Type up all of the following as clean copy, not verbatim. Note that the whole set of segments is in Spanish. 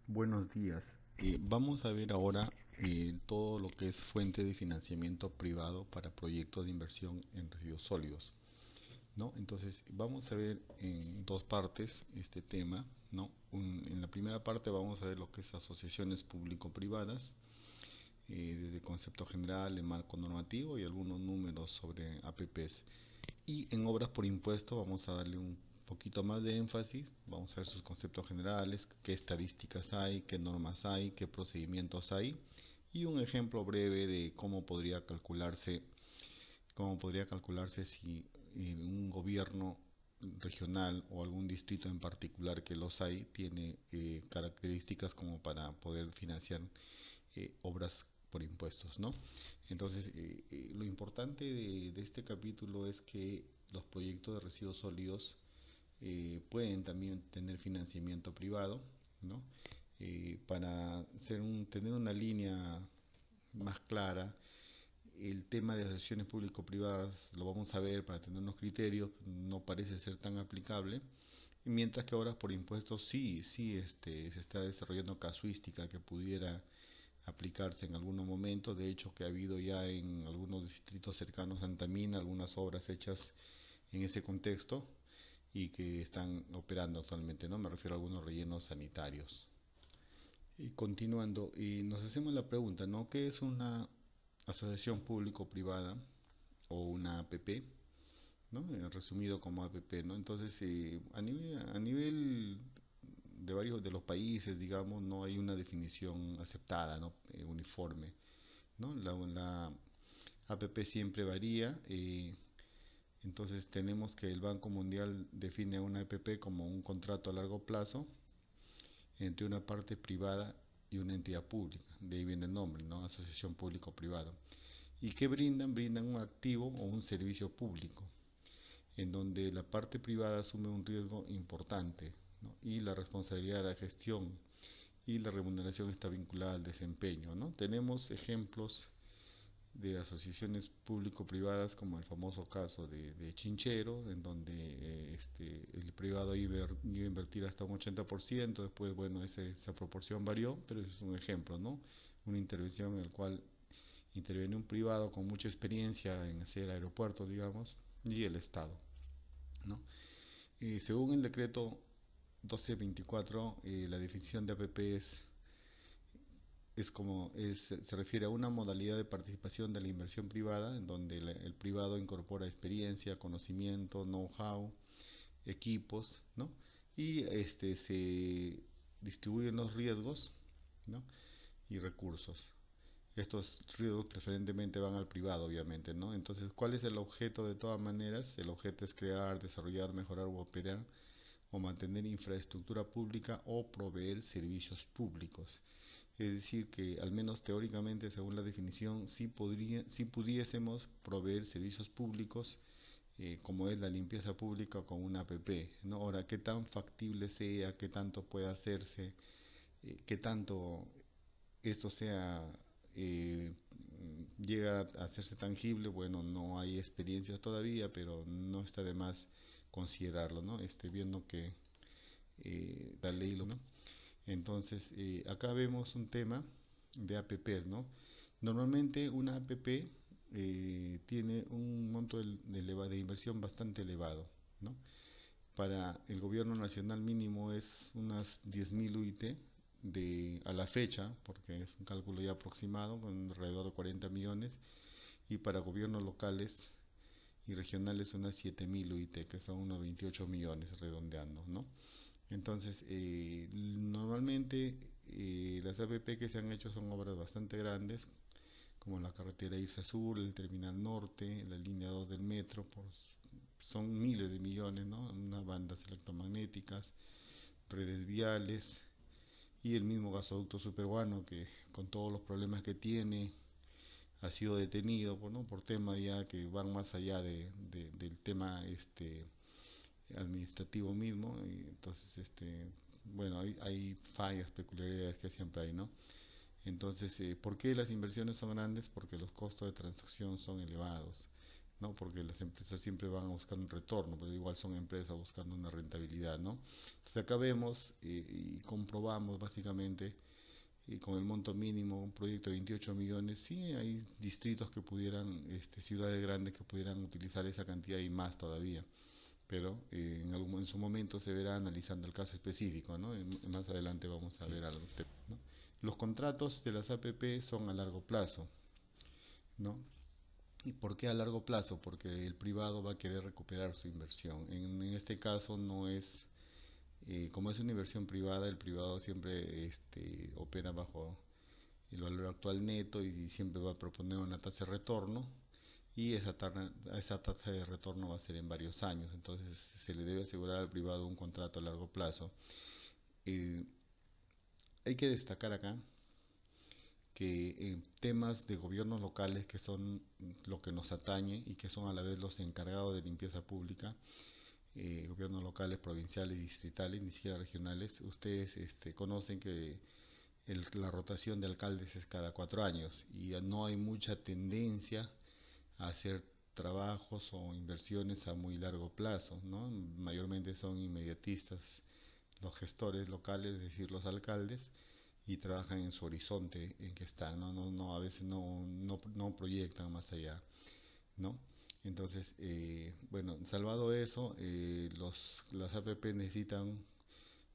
Buenos días. Vamos a ver ahora todo lo que es fuente de financiamiento privado para proyectos de inversión en residuos sólidos, ¿no? Entonces, vamos a ver en dos partes este tema, ¿no? En la primera parte vamos a ver lo que es asociaciones público-privadas, desde el concepto general, el marco normativo y algunos números sobre APPs. Y en obras por impuesto vamos a darle un poquito más de énfasis, vamos a ver sus conceptos generales, qué estadísticas hay, qué normas hay, qué procedimientos hay y un ejemplo breve de cómo podría calcularse si un gobierno regional o algún distrito en particular que los hay tiene características como para poder financiar obras por impuestos, ¿no? Entonces, lo importante de este capítulo es que los proyectos de residuos sólidos pueden también tener financiamiento privado, ¿no? Para tener una línea más clara, el tema de asociaciones público-privadas lo vamos a ver para tener unos criterios, no parece ser tan aplicable, mientras que ahora por impuestos sí, se está desarrollando casuística que pudiera aplicarse en algunos momentos. De hecho, que ha habido ya en algunos distritos cercanos a Antamina algunas obras hechas en ese contexto y que están operando actualmente, ¿no? Me refiero a algunos rellenos sanitarios. Y continuando, y nos hacemos la pregunta, ¿no? ¿Qué es una asociación público-privada o una APP? ¿No? Resumido como APP, ¿no? Entonces, a nivel de varios de los países, digamos, no hay una definición aceptada, ¿no? Uniforme, ¿no? La APP siempre varía. Entonces tenemos que el Banco Mundial define una APP como un contrato a largo plazo entre una parte privada y una entidad pública. De ahí viene el nombre, ¿no? Asociación público-privada. ¿Y qué brindan? Brindan un activo o un servicio público, en donde la parte privada asume un riesgo importante, ¿no? Y la responsabilidad de la gestión y la remuneración está vinculada al desempeño, ¿no? Tenemos ejemplos de asociaciones público-privadas como el famoso caso de Chinchero, en donde el privado iba a invertir hasta un 80%, después, bueno, esa proporción varió, pero es un ejemplo, ¿no? Una intervención en la cual interviene un privado con mucha experiencia en hacer aeropuertos, digamos, y el Estado, ¿no? Según el decreto 1224, la definición de APP se refiere a una modalidad de participación de la inversión privada en donde el privado incorpora experiencia, conocimiento, know-how, equipos, ¿no? Y se distribuyen los riesgos, ¿no? Y recursos. Estos riesgos preferentemente van al privado, obviamente, ¿no? Entonces, ¿cuál es el objeto de todas maneras? El objeto es crear, desarrollar, mejorar o operar o mantener infraestructura pública o proveer servicios públicos. Es decir, que al menos teóricamente, según la definición, sí pudiésemos proveer servicios públicos, como es la limpieza pública con una APP, ¿no? Ahora, qué tan factible sea, qué tanto puede hacerse, qué tanto esto llega a hacerse tangible, bueno, no hay experiencias todavía, pero no está de más considerarlo, ¿no? Viendo que la ley ¿no? Entonces, acá vemos un tema de APPs, ¿no? Normalmente una APP tiene un monto de inversión bastante elevado, ¿no? Para el gobierno nacional mínimo es unas 10.000 UIT a la fecha, porque es un cálculo ya aproximado, con alrededor de 40 millones, y para gobiernos locales y regionales unas 7.000 UIT, que son unos 28 millones redondeando, ¿no? Entonces, normalmente las APP que se han hecho son obras bastante grandes, como la carretera Irsa Sur, el Terminal Norte, la línea 2 del metro, son miles de millones, ¿no? Unas bandas electromagnéticas, redes viales y el mismo gasoducto superguano que con todos los problemas que tiene ha sido detenido, ¿no? Por temas ya que van más allá del tema administrativo mismo. Y entonces, bueno, hay fallas, peculiaridades que siempre hay, ¿no? Entonces, ¿por qué las inversiones son grandes? Porque los costos de transacción son elevados. ¿no? Porque las empresas siempre van a buscar un retorno, pero igual son empresas buscando una rentabilidad, ¿no? Entonces acá vemos y comprobamos básicamente con el monto mínimo, un proyecto de 28 millones, sí hay distritos que pudieran, ciudades grandes que pudieran utilizar esa cantidad y más todavía, pero en su momento se verá analizando el caso específico, ¿no? Más adelante vamos a Sí. ver algo, ¿no? Los contratos de las APP son a largo plazo, ¿no? ¿Y por qué a largo plazo? Porque el privado va a querer recuperar su inversión. En este caso no es, como es una inversión privada, el privado siempre opera bajo el valor actual neto y siempre va a proponer una tasa de retorno y esa tasa de retorno va a ser en varios años. Entonces se le debe asegurar al privado un contrato a largo plazo. Eh, Hay que destacar acá que en temas de gobiernos locales, que son lo que nos atañe y que son a la vez los encargados de limpieza pública, gobiernos locales, provinciales, distritales, ni siquiera regionales, ustedes conocen que la rotación de alcaldes es cada 4 años y no hay mucha tendencia a hacer trabajos o inversiones a muy largo plazo, ¿no? Mayormente son inmediatistas los gestores locales, es decir, los alcaldes, y trabajan en su horizonte en que están, a veces no proyectan más allá, ¿no? Entonces, bueno, salvado eso, las APP necesitan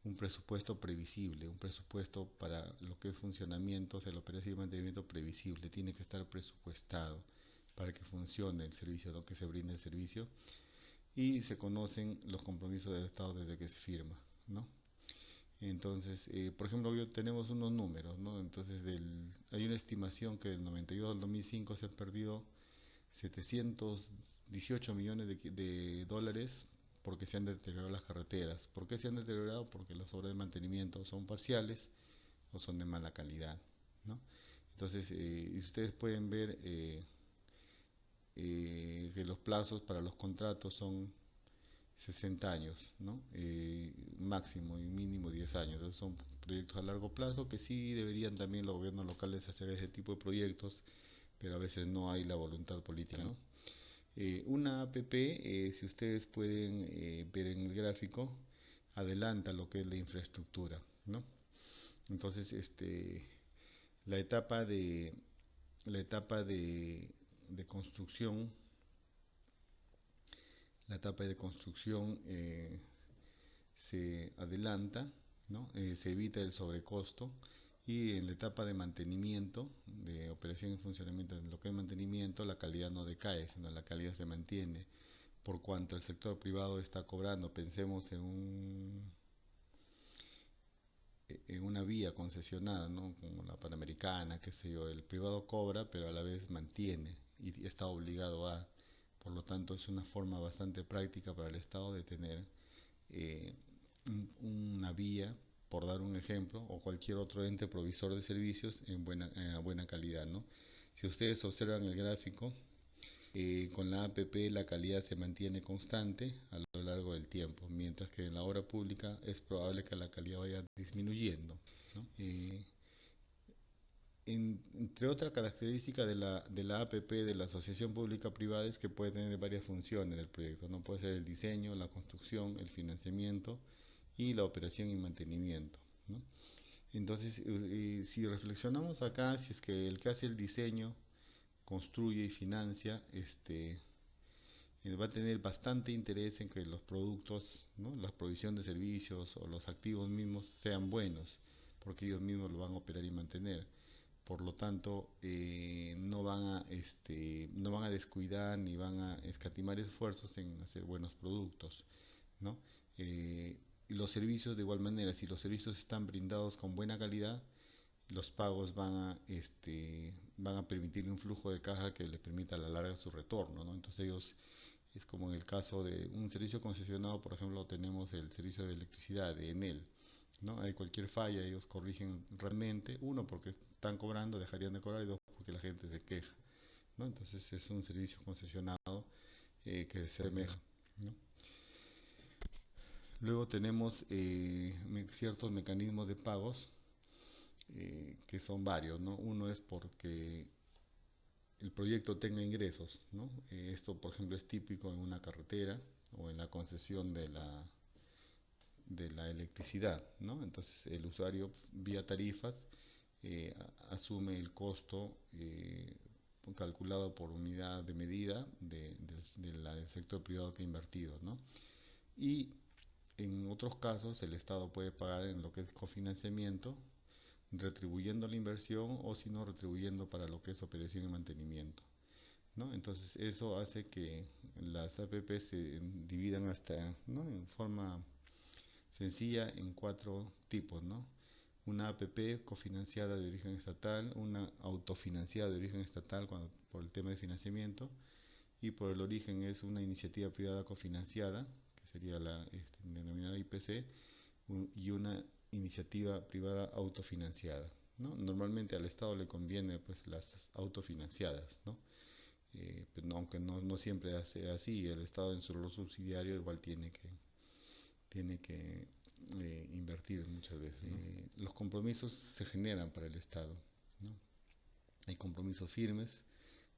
un presupuesto previsible, un presupuesto para lo que es funcionamiento, o sea, la operación y mantenimiento previsible, tiene que estar presupuestado para que funcione el servicio, ¿no? Que se brinde el servicio, y se conocen los compromisos del Estado desde que se firma, ¿no? Entonces, por ejemplo, tenemos unos números, ¿no? Entonces, hay una estimación que del 92 al 2005 se han perdido 718 millones de dólares porque se han deteriorado las carreteras. ¿Por qué se han deteriorado? Porque las obras de mantenimiento son parciales o son de mala calidad, ¿no? Entonces, ustedes pueden ver que los plazos para los contratos son 60 años, ¿no? Máximo y mínimo 10 años. Entonces son proyectos a largo plazo que sí deberían también los gobiernos locales hacer ese tipo de proyectos, pero a veces no hay la voluntad política, ¿no? Una APP, si ustedes pueden ver en el gráfico, adelanta lo que es la infraestructura, ¿no? Entonces, la etapa de la etapa de construcción, la etapa de construcción se adelanta, ¿no? Se evita el sobrecosto y en la etapa de mantenimiento, de operación y funcionamiento, en lo que es mantenimiento, la calidad no decae, sino la calidad se mantiene. Por cuanto el sector privado está cobrando, pensemos en una vía concesionada, ¿no? Como la Panamericana, qué sé yo, el privado cobra, pero a la vez mantiene y está obligado a. Por lo tanto, es una forma bastante práctica para el Estado de tener eh, una vía, por dar un ejemplo, o cualquier otro ente provisor de servicios a buena calidad, ¿no? Si ustedes observan el gráfico, con la APP la calidad se mantiene constante a lo largo del tiempo, mientras que en la obra pública es probable que la calidad vaya disminuyendo, ¿no? Entre otras características de la APP, de la Asociación Pública Privada, es que puede tener varias funciones del proyecto, ¿no? Puede ser el diseño, la construcción, el financiamiento y la operación y mantenimiento, ¿no? Entonces, si reflexionamos acá, si es que el que hace el diseño construye y financia, va a tener bastante interés en que los productos, ¿no? La provisión de servicios o los activos mismos sean buenos, porque ellos mismos lo van a operar y mantener. Por lo tanto, no van a descuidar ni van a escatimar esfuerzos en hacer buenos productos, ¿no? Y los servicios de igual manera, si los servicios están brindados con buena calidad, los pagos van a permitir un flujo de caja que le permita a la larga su retorno, ¿no? Entonces ellos, es como en el caso de un servicio concesionado, por ejemplo, tenemos el servicio de electricidad de Enel, ¿no? Hay cualquier falla, ellos corrigen realmente, uno, porque están cobrando, dejarían de cobrar, y dos, porque la gente se queja, ¿no? Entonces es un servicio concesionado que se asemeja, ¿no? Luego tenemos ciertos mecanismos de pagos que son varios, ¿no? Uno es porque el proyecto tenga ingresos, ¿no? Esto, por ejemplo, es típico en una carretera o en la concesión de la electricidad, ¿no? Entonces, el usuario, vía tarifas, asume el costo calculado por unidad de medida del sector privado que ha invertido, ¿no? Y en otros casos, el Estado puede pagar en lo que es cofinanciamiento, retribuyendo la inversión o si no retribuyendo para lo que es operación y mantenimiento, ¿no? Entonces eso hace que las APP se dividan hasta, ¿no?, en forma sencilla en cuatro tipos, ¿no? Una APP cofinanciada de origen estatal, una autofinanciada de origen estatal por el tema de financiamiento, y por el origen es una iniciativa privada cofinanciada, que sería la denominada IPC, y una iniciativa privada autofinanciada, ¿no? Normalmente al Estado le conviene pues las autofinanciadas, ¿no? Pero aunque no siempre hace así, el Estado en su rol subsidiario igual tiene que invertir muchas veces, ¿no? Los compromisos se generan para el Estado, ¿no? Hay compromisos firmes,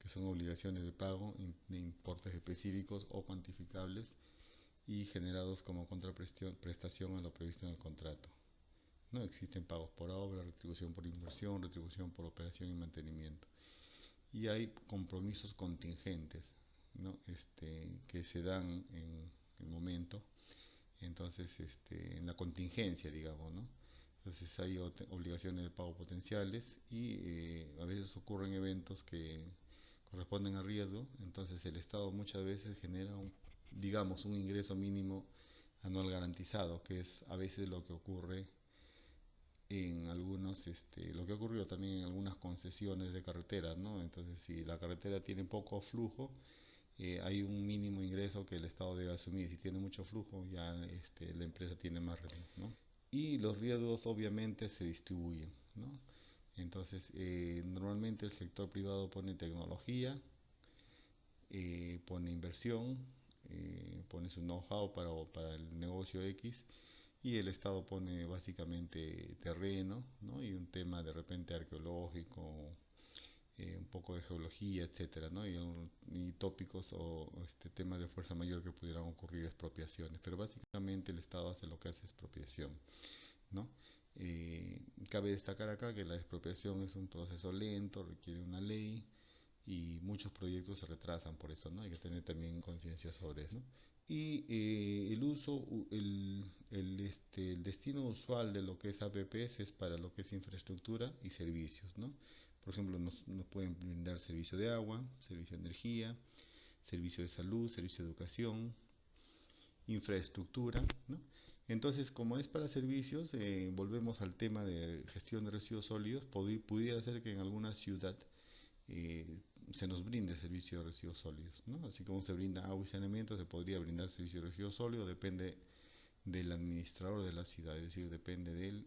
que son obligaciones de pago de importes específicos o cuantificables y generados como contraprestación a lo previsto en el contrato. No existen pagos por obra, retribución por inversión, retribución por operación y mantenimiento. Y hay compromisos contingentes, ¿no? Que se dan en el momento, entonces en la contingencia, digamos, ¿no? Entonces hay obligaciones de pago potenciales y a veces ocurren eventos que corresponden a riesgo, entonces el Estado muchas veces genera digamos, un ingreso mínimo anual garantizado, que es a veces lo que ocurre en algunos, lo que ha ocurrido también en algunas concesiones de carreteras, ¿no? Entonces, si la carretera tiene poco flujo, hay un mínimo ingreso que el Estado debe asumir. Si tiene mucho flujo, ya la empresa tiene más riesgo, ¿no? Y los riesgos obviamente se distribuyen, ¿no? Entonces, normalmente el sector privado pone tecnología, pone inversión, pone su know-how para el negocio X, y el Estado pone básicamente terreno, ¿no? Y un tema de repente arqueológico, un poco de geología, etcétera, ¿no? Y tópicos o temas de fuerza mayor que pudieran ocurrir, expropiaciones. Pero básicamente el Estado hace lo que hace expropiación, ¿no? Cabe destacar acá que la expropiación es un proceso lento, requiere una ley y muchos proyectos se retrasan por eso, ¿no? Hay que tener también conciencia sobre eso, ¿no? Y el uso, el destino usual de lo que es APPs es para lo que es infraestructura y servicios, ¿no? Por ejemplo, nos pueden brindar servicio de agua, servicio de energía, servicio de salud, servicio de educación, infraestructura, ¿no? Entonces, como es para servicios, volvemos al tema de gestión de residuos sólidos. Pudiera ser que en alguna ciudad eh, se nos brinde servicio de residuos sólidos, ¿no? Así como se brinda agua y saneamiento, se podría brindar servicio de residuos sólidos, depende del administrador de la ciudad, es decir, depende del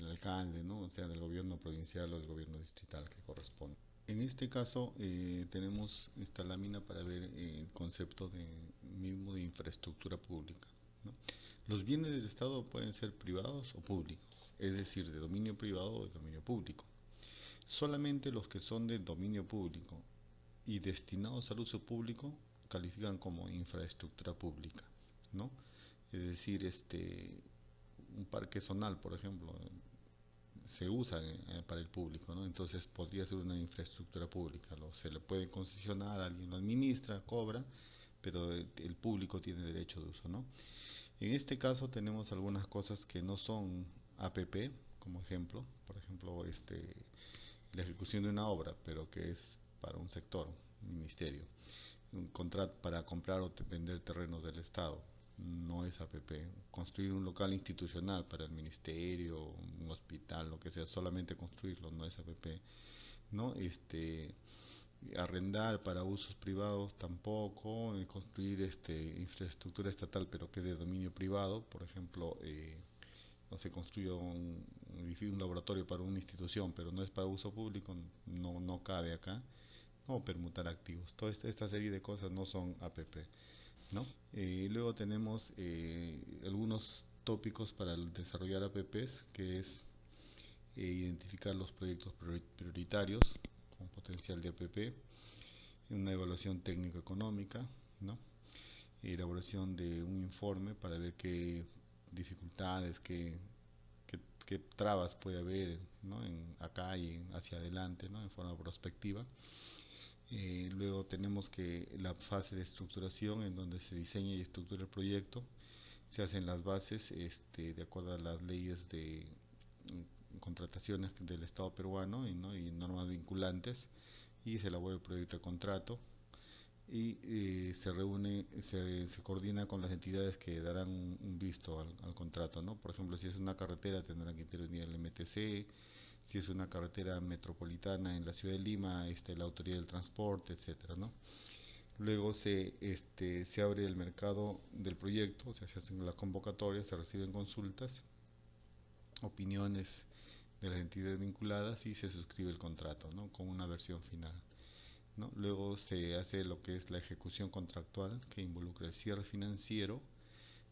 alcalde, ¿no? O sea, del gobierno provincial o del gobierno distrital que corresponde. En este caso tenemos esta lámina para ver el concepto mismo de infraestructura pública, ¿no? Los bienes del Estado pueden ser privados o públicos, es decir, de dominio privado o de dominio público. Solamente los que son de dominio público y destinados al uso público califican como infraestructura pública, ¿no? Es decir, un parque zonal, por ejemplo, se usa para el público, ¿no? Entonces podría ser una infraestructura pública. Se le puede concesionar, alguien lo administra, cobra, pero el público tiene derecho de uso, ¿no? En este caso tenemos algunas cosas que no son APP, como ejemplo, por ejemplo, la ejecución de una obra, pero que es para un sector, un ministerio, un contrato para comprar o vender terrenos del Estado, no es APP. Construir un local institucional para el ministerio, un hospital, lo que sea, solamente construirlo, no es APP, ¿no? Arrendar para usos privados tampoco, construir infraestructura estatal pero que es de dominio privado, por ejemplo, no se construye un laboratorio para una institución pero no es para uso público, no cabe acá, o permutar activos. Toda esta serie de cosas no son APP, ¿no? Luego tenemos algunos tópicos para desarrollar APPs, que es identificar los proyectos prioritarios con potencial de APP, una evaluación técnico-económica, ¿no? Elaboración de un informe para ver qué dificultades, qué trabas puede haber, ¿no? Acá y hacia adelante, ¿no? En forma prospectiva. Luego tenemos que la fase de estructuración, en donde se diseña y estructura el proyecto, se hacen las bases de acuerdo a las leyes de contrataciones del Estado peruano y normas vinculantes, y se elabora el proyecto de contrato y se coordina con las entidades que darán un visto al contrato, ¿no? Por ejemplo, si es una carretera tendrán que intervenir el MTC, si es una carretera metropolitana en la ciudad de Lima, la autoridad del transporte, etcétera, ¿no? Luego se abre el mercado del proyecto, o sea, se hacen las convocatorias, se reciben consultas, opiniones de las entidades vinculadas y se suscribe el contrato, ¿no? Con una versión final, ¿no? Luego se hace lo que es la ejecución contractual, que involucra el cierre financiero,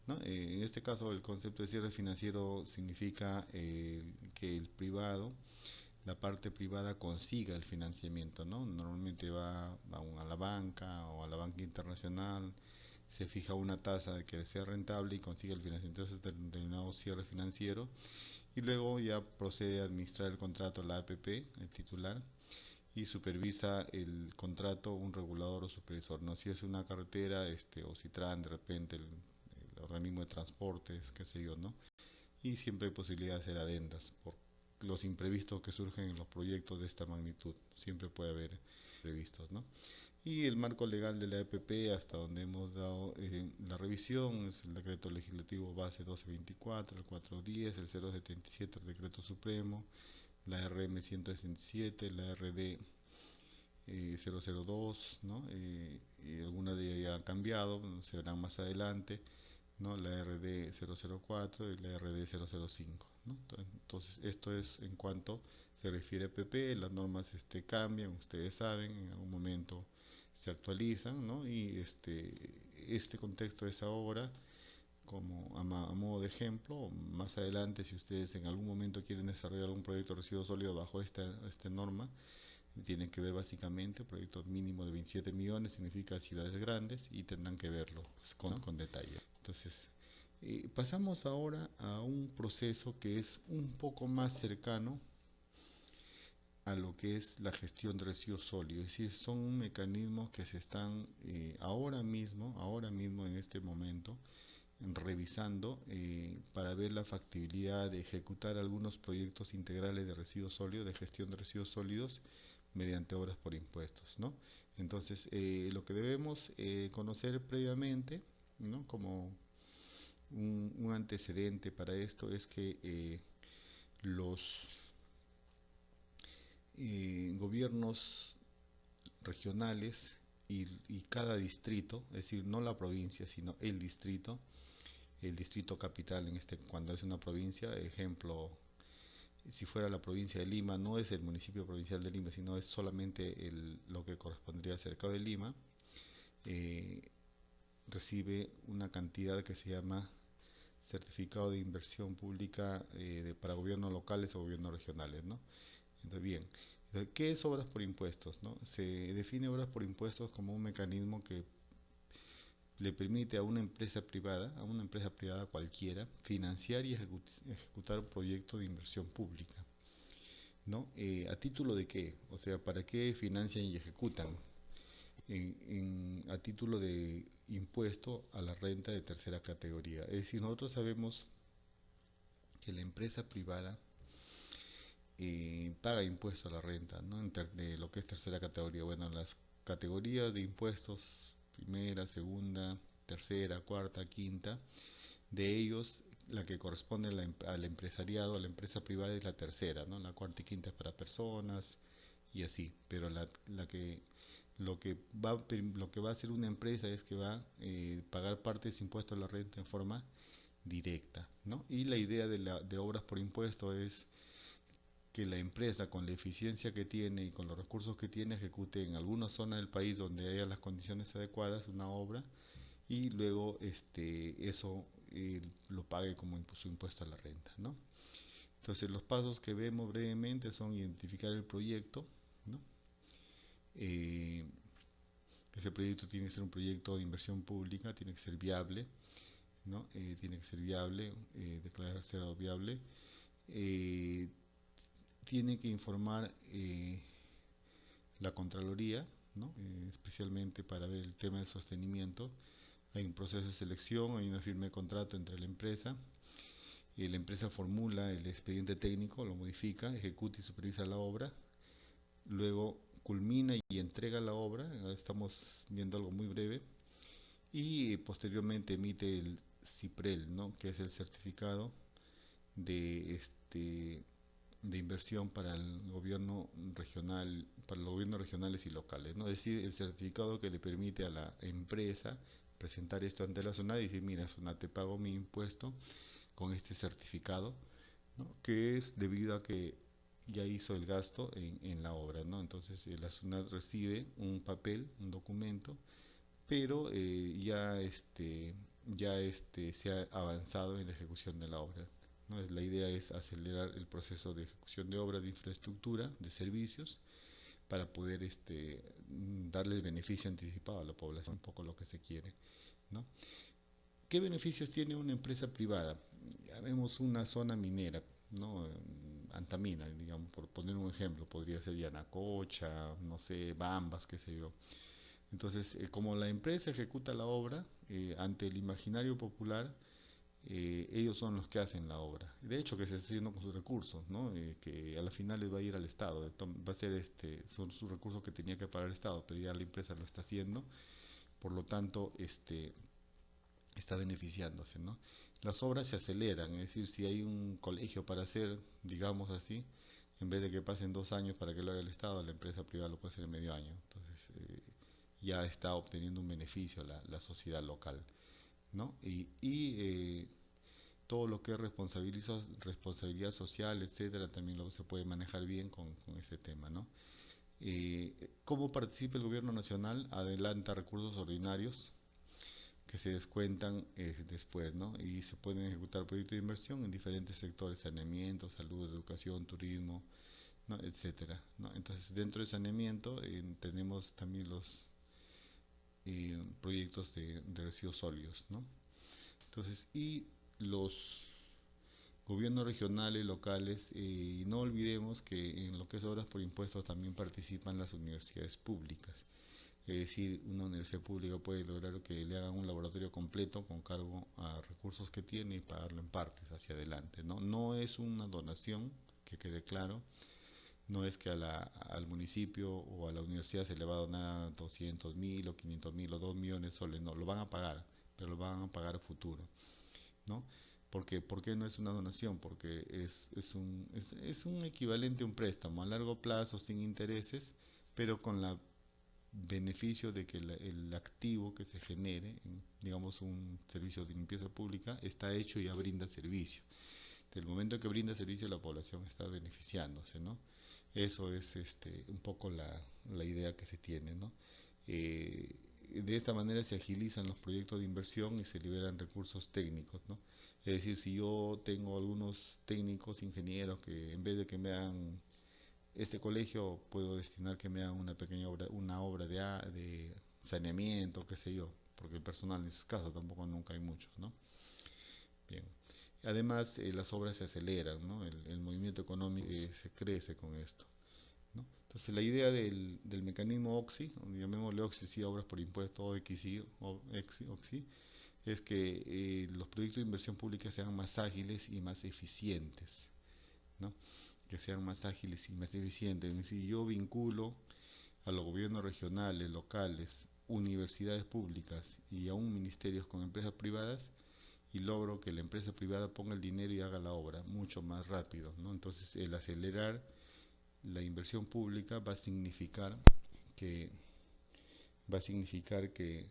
¿no? En este caso, el concepto de cierre financiero significa que el privado, la parte privada, consiga el financiamiento, ¿no? Normalmente va a la banca o a la banca internacional, se fija una tasa de que sea rentable y consigue el financiamiento. Entonces, determinado cierre financiero, y luego ya procede a administrar el contrato la APP, el titular, y supervisa el contrato un regulador o supervisor, ¿no? Si es una carretera, o Citran, de repente el organismo de transportes, qué sé yo, ¿no? Y siempre hay posibilidad de hacer adendas por los imprevistos que surgen en los proyectos de esta magnitud. Siempre puede haber previstos, ¿no? Y el marco legal de la EPP, hasta donde hemos dado la revisión, es el decreto legislativo base 1224, el 410, el 077, el decreto supremo, la RM 167, la RD 002, ¿no? Alguna de ellas ya han cambiado, se verán más adelante, ¿no? La RD 004 y la RD 005, ¿no? Entonces, esto es en cuanto se refiere a PP, las normas cambian, ustedes saben, en algún momento se actualizan, ¿no? Y este contexto es ahora como a modo de ejemplo. Más adelante, si ustedes en algún momento quieren desarrollar algún proyecto de residuos sólidos bajo esta norma, tienen que ver básicamente proyectos mínimo de 27 millones, significa ciudades grandes, y tendrán que verlo pues, con detalle. Entonces, pasamos ahora a un proceso que es un poco más cercano a lo que es la gestión de residuos sólidos. Es decir, son mecanismos que se están ahora mismo en este momento, revisando para ver la factibilidad de ejecutar algunos proyectos integrales de residuos sólidos, de gestión de residuos sólidos, mediante obras por impuestos, ¿no? Entonces, lo que debemos conocer previamente, ¿no? Como un antecedente para esto, es que los gobiernos regionales y cada distrito, es decir, no la provincia, sino el distrito capital, cuando es una provincia, ejemplo, si fuera la provincia de Lima, no es el municipio provincial de Lima, sino es solamente lo que correspondría cerca de Lima, recibe una cantidad que se llama certificado de inversión pública para gobiernos locales o gobiernos regionales, ¿no? Entonces, bien, ¿qué es obras por impuestos, no? Se define obras por impuestos como un mecanismo que le permite a una empresa privada, cualquiera, financiar y ejecutar un proyecto de inversión pública, ¿no? ¿A título de qué? O sea, ¿para qué financian y ejecutan? A título de impuesto a la renta de tercera categoría. Es decir, nosotros sabemos que la empresa privada paga impuesto a la renta, ¿no? De lo que es tercera categoría. Bueno, las categorías de impuestos, primera, segunda, tercera, cuarta, quinta, de ellos la que corresponde al empresariado, a la empresa privada, es la tercera, ¿no? La cuarta y quinta es para personas y así, pero lo que va a hacer una empresa es que va a pagar parte de su impuesto a la renta en forma directa, ¿no? Y la idea de obras por impuesto es que la empresa, con la eficiencia que tiene y con los recursos que tiene, ejecute en alguna zona del país donde haya las condiciones adecuadas una obra, y luego eso lo pague como su impuesto a la renta, ¿no? Entonces los pasos que vemos brevemente son identificar el proyecto, ¿no? Eh, Ese proyecto tiene que ser un proyecto de inversión pública, tiene que ser viable, ¿no? Tiene que ser viable, declararse viable. Eh, Tiene que informar la Contraloría, ¿no? Especialmente para ver el tema del sostenimiento. Hay un proceso de selección, hay una firma de contrato entre la empresa. La empresa formula el expediente técnico, lo modifica, ejecuta y supervisa la obra. Luego culmina y entrega la obra. Estamos viendo algo muy breve. Y posteriormente emite el CIPREL, ¿no? Que es el certificado de de inversión para el gobierno regional, para los gobiernos regionales y locales, ¿no? Es decir, el certificado que le permite a la empresa presentar esto ante la SUNAT y decir, mira, SUNAT, te pago mi impuesto con este certificado, ¿no? Que es debido a que ya hizo el gasto en la obra, ¿no? Entonces la SUNAT recibe un papel, un documento, pero se ha avanzado en la ejecución de la obra, ¿no? La idea es acelerar el proceso de ejecución de obras de infraestructura, de servicios, para poder darle el beneficio anticipado a la población, un poco lo que se quiere, ¿no? ¿Qué beneficios tiene una empresa privada? Ya vemos una zona minera, ¿no? Antamina, digamos, por poner un ejemplo, podría ser Yanacocha, no sé, Bambas, qué sé yo. Entonces, como la empresa ejecuta la obra, ante el imaginario popular, ellos son los que hacen la obra. De hecho, que se está haciendo con sus recursos, ¿no? Que a la final les va a ir al Estado. Va a ser son sus recursos que tenía que pagar el Estado, pero ya la empresa lo está haciendo. Por lo tanto, está beneficiándose, ¿no? Las obras se aceleran, es decir, si hay un colegio para hacer, digamos así, en vez de que pasen 2 años para que lo haga el Estado, la empresa privada lo puede hacer en medio año. Entonces, ya está obteniendo un beneficio la sociedad local, ¿no? Todo lo que es responsabilidad social, etcétera, también se puede manejar bien con ese tema, ¿no? ¿Cómo participa el gobierno nacional? Adelanta recursos ordinarios que se descuentan después, ¿no? Y se pueden ejecutar proyectos de inversión en diferentes sectores: saneamiento, salud, educación, turismo, ¿no? Etcétera, ¿no? Entonces, dentro de saneamiento tenemos también los proyectos de residuos sólidos, ¿no? Entonces, y los gobiernos regionales, locales, y no olvidemos que en lo que es obras por impuestos también participan las universidades públicas. Es decir, una universidad pública puede lograr que le hagan un laboratorio completo con cargo a recursos que tiene y pagarlo en partes hacia adelante, ¿no? No es una donación, que quede claro, no es que al municipio o a la universidad se le va a donar 200.000 o 500.000 o 2 millones de soles, no, lo van a pagar, pero lo van a pagar a futuro, ¿no? ¿Por qué no es una donación? Porque es un equivalente a un préstamo a largo plazo, sin intereses, pero con la beneficio de que el activo que se genere, digamos un servicio de limpieza pública, está hecho y ya brinda servicio. Del momento que brinda servicio, la población está beneficiándose, ¿no? Eso es un poco la idea que se tiene, ¿no? De esta manera se agilizan los proyectos de inversión y se liberan recursos técnicos, ¿no? Es decir, si yo tengo algunos técnicos, ingenieros, que en vez de que me hagan este colegio, puedo destinar que me hagan una pequeña obra, una obra de saneamiento, qué sé yo, porque el personal en ese caso tampoco nunca hay mucho, ¿no? Bien. Además, las obras se aceleran, ¿no? El movimiento económico se crece con esto, ¿no? Entonces, la idea del mecanismo OXI, llamémosle OXI, sí, obras por impuesto, OXI, es que los proyectos de inversión pública sean más ágiles y más eficientes, ¿no? Que sean más ágiles y más eficientes. Es decir, yo vinculo a los gobiernos regionales, locales, universidades públicas y aún ministerios con empresas privadas, y logro que la empresa privada ponga el dinero y haga la obra mucho más rápido, ¿no? Entonces, el acelerar la inversión pública que va a significar que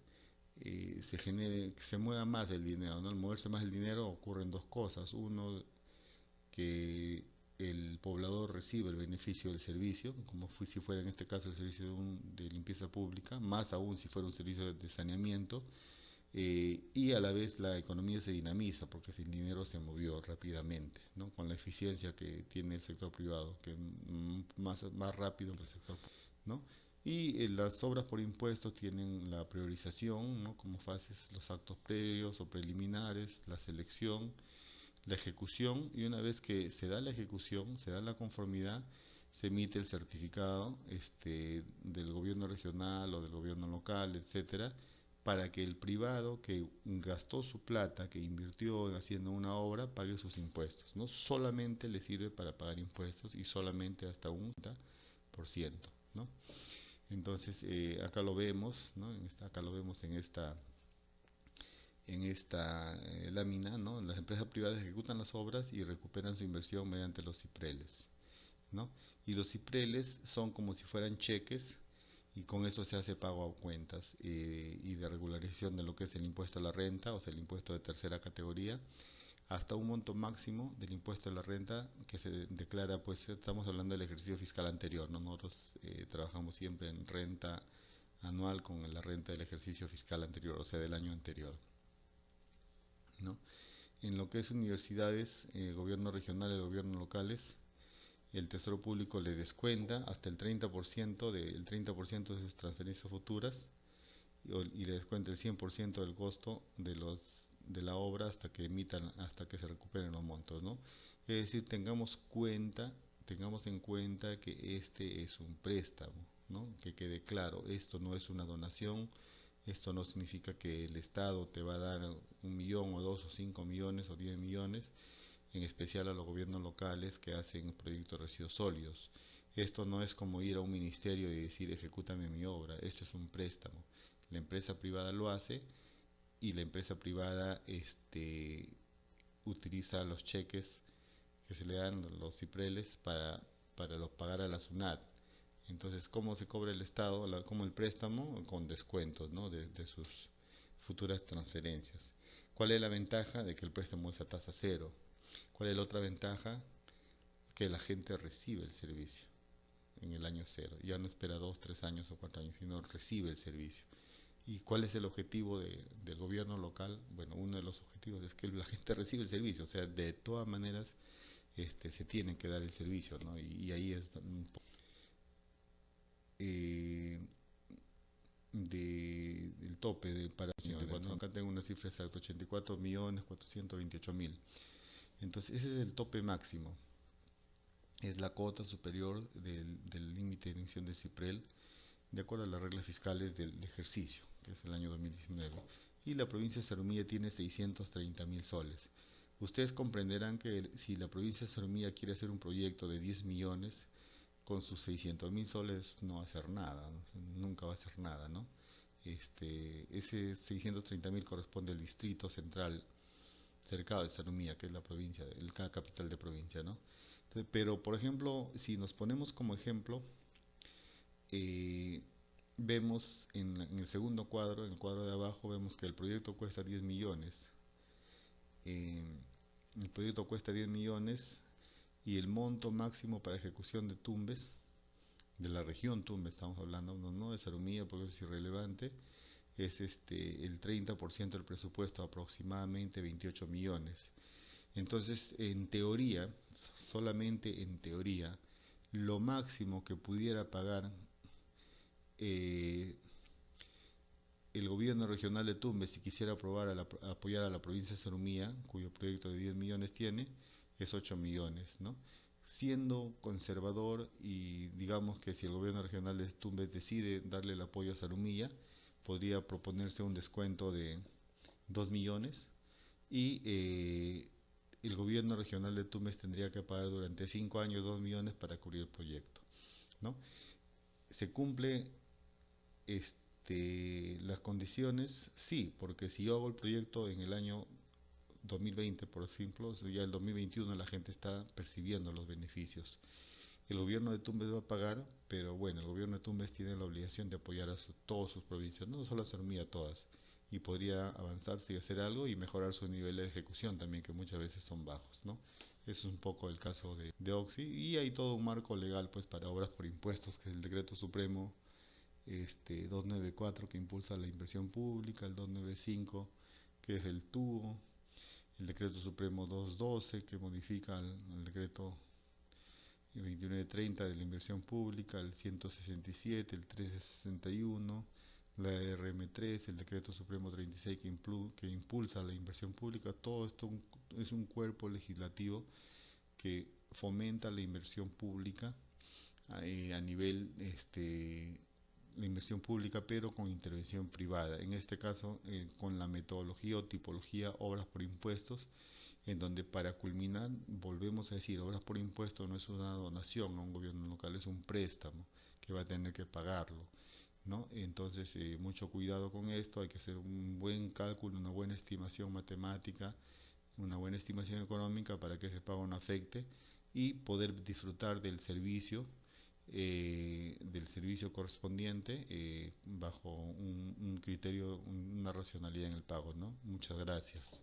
se genere, que se mueva más el dinero, ¿no? Al moverse más el dinero ocurren dos cosas: uno, que el poblador recibe el beneficio del servicio, como si fuera en este caso el servicio de limpieza pública, más aún si fuera un servicio de saneamiento, y a la vez la economía se dinamiza porque el dinero se movió rápidamente, ¿no? Con la eficiencia que tiene el sector privado, que más rápido que el sector público, ¿no? Y las obras por impuestos tienen la priorización, ¿no? Como fases los actos previos o preliminares, la selección, la ejecución, y una vez que se da la ejecución, se da la conformidad, se emite el certificado del gobierno regional o del gobierno local, etcétera, para que el privado que gastó su plata, que invirtió haciendo una obra, pague sus impuestos. No solamente le sirve para pagar impuestos y solamente hasta un 30%, ¿no? Entonces, acá lo vemos, ¿no? Acá lo vemos en esta lámina, ¿no? Las empresas privadas ejecutan las obras y recuperan su inversión mediante los cipreles, ¿no? Y los cipreles son como si fueran cheques, y con eso se hace pago a cuentas y de regularización de lo que es el impuesto a la renta, o sea, el impuesto de tercera categoría, hasta un monto máximo del impuesto a la renta que se declara, pues estamos hablando del ejercicio fiscal anterior, ¿no? Nosotros trabajamos siempre en renta anual con la renta del ejercicio fiscal anterior, o sea, del año anterior, ¿no? En lo que es universidades, gobierno regional y gobierno locales, el Tesoro Público le descuenta hasta el 30% de sus transferencias futuras y le descuenta el 100% del costo de la obra hasta que se recuperen los montos, ¿no? Es decir, tengamos en cuenta que este es un préstamo, ¿no? Que quede claro, esto no es una donación, esto no significa que el Estado te va a dar 1 millón o 2 o 5 millones o 10 millones, en especial a los gobiernos locales que hacen proyectos de residuos sólidos. Esto no es como ir a un ministerio y decir ejecútame mi obra, esto es un préstamo. La empresa privada lo hace y la empresa privada utiliza los cheques que se le dan, los cipreles, para pagar a la SUNAT. Entonces, ¿cómo se cobra el Estado? Como el préstamo, con descuentos, ¿no? de sus futuras transferencias. ¿Cuál es la ventaja de que el préstamo es a tasa cero? ¿Cuál es la otra ventaja? Que la gente recibe el servicio en el año cero. Ya no espera 2, 3 años o 4 años, sino recibe el servicio. ¿Y cuál es el objetivo del gobierno local? Bueno, uno de los objetivos es que la gente recibe el servicio. O sea, de todas maneras se tiene que dar el servicio, ¿no? Y ahí es un poco del tope para 84, ¿no? Acá tengo una cifra exacta, 84.428.000. Entonces, ese es el tope máximo. Es la cuota superior del límite de emisión del CIPREL, de acuerdo a las reglas fiscales del ejercicio, que es el año 2019. Y la provincia de Sarumilla tiene 630.000 soles. Ustedes comprenderán que si la provincia de Sarumilla quiere hacer un proyecto de 10 millones, con sus 600.000 soles no va a hacer nada, ¿no? Nunca va a hacer nada, ¿no? Ese 630.000 corresponde al distrito central cercado de Sarumilla, que es la provincia, la capital de provincia, ¿no? Entonces, pero, por ejemplo, si nos ponemos como ejemplo, vemos en el segundo cuadro, en el cuadro de abajo, vemos que el proyecto cuesta 10 millones. El proyecto cuesta 10 millones y el monto máximo para ejecución de Tumbes, de la región Tumbes estamos hablando, no de Sarumilla porque es irrelevante, es el 30% del presupuesto, aproximadamente 28 millones. Entonces, en teoría, solamente en teoría, lo máximo que pudiera pagar eh, el gobierno regional de Tumbes, si quisiera apoyar a la provincia de Sarumilla, cuyo proyecto de 10 millones tiene, es 8 millones, ¿no? Siendo conservador, y digamos que si el gobierno regional de Tumbes decide darle el apoyo a Sarumilla, podría proponerse un descuento de 2 millones y el gobierno regional de Tumbes tendría que pagar durante 5 años 2 millones para cubrir el proyecto, ¿no? Se cumple las condiciones, sí, porque si yo hago el proyecto en el año 2020, por ejemplo, ya el 2021 la gente está percibiendo los beneficios. El gobierno de Tumbes va a pagar, pero bueno, el gobierno de Tumbes tiene la obligación de apoyar a todas sus provincias, no solo a Sarumilla, todas, y podría avanzarse y hacer algo y mejorar su nivel de ejecución también, que muchas veces son bajos, ¿no? Eso es un poco el caso de Oxy, y hay todo un marco legal pues para obras por impuestos, que es el decreto supremo 294 que impulsa la inversión pública, el 295 que es el TUO, el decreto supremo 212 que modifica el decreto 2930 de la inversión pública, el 167, el 361, la RM3, el decreto supremo 36 que impulsa la inversión pública. Todo esto es un cuerpo legislativo que fomenta la inversión pública a nivel la inversión pública, pero con intervención privada. En este caso, con la metodología o tipología obras por impuestos, en donde para culminar, volvemos a decir, obras por impuesto no es una donación a un gobierno local, es un préstamo que va a tener que pagarlo, ¿no? Entonces, mucho cuidado con esto, hay que hacer un buen cálculo, una buena estimación matemática, una buena estimación económica para que ese pago no afecte y poder disfrutar del servicio correspondiente bajo un criterio, una racionalidad en el pago, ¿no? Muchas gracias.